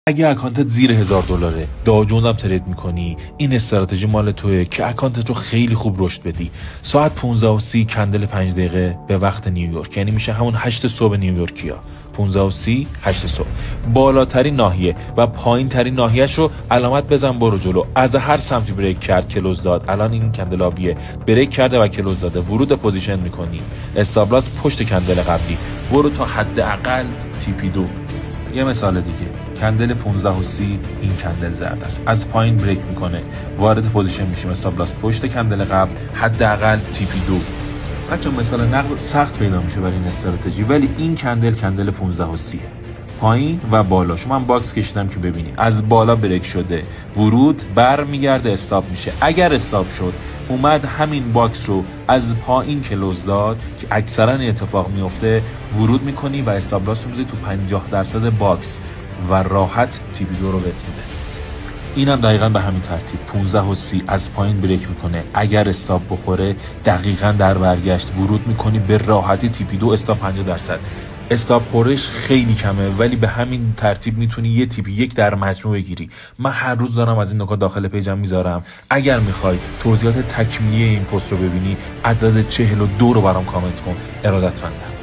اگه اکانتت زیر $1000 داو جونز هم ترید میکنی، این استراتژی مال توئه که اکانتت رو خیلی خوب رشد بدی. ساعت 15:30 کندل 5 دقیقه به وقت نیویورک، یعنی میشه همون 8 صبح نیویورکیا. 15:30 8 صبح. بالاترین ناحیه و پایین ترین ناحیهش رو علامت بزن، برو جلو. از هر سمتی بریک کرد کلوز داد. الان این کندل آبیه بریک کرده و کلوز داده، ورود پوزیشن میکنی. استابلاس پشت کندل قبلی، برو تا حداقل TP2. یه مثال دیگه، کندل 15:30 این کندل زرد است، از پایین بریک میکنه، وارد پوزیشن میشیم. استابلاس پشت کندل قبل، حداقل TP2. بچه مثال نقض سخت پیدا میشه برای این استراتژی، ولی این کندل 15:30 پایین و بالا. شما من باکس کشیدم که ببینید، از بالا بریک شده، ورود برمیگرده، استاپ میشه. اگر استاپ شد، اومد همین باکس رو از پایین کلوز داد که اکثرا این اتفاق میفته، ورود میکنی و استابلاس رو میذاری تو 50% باکس و راحت TP2 رو بهت میده. اینم دقیقاً به همین ترتیب 15:30 از پایین بریک میکنه، اگر استاپ بخوره دقیقاً در برگشت ورود میکنی به راحتی TP2 استاپ 50%. استاپ خورش خیلی کمه، ولی به همین ترتیب میتونی یه TP1 در مجموع بگیری. من هر روز دارم از این نکات داخل پیجم میذارم. اگر میخوای توضیحات تکمیلی این پست رو ببینی، عدد 42 رو برام کامنت کن. ارادتمندم.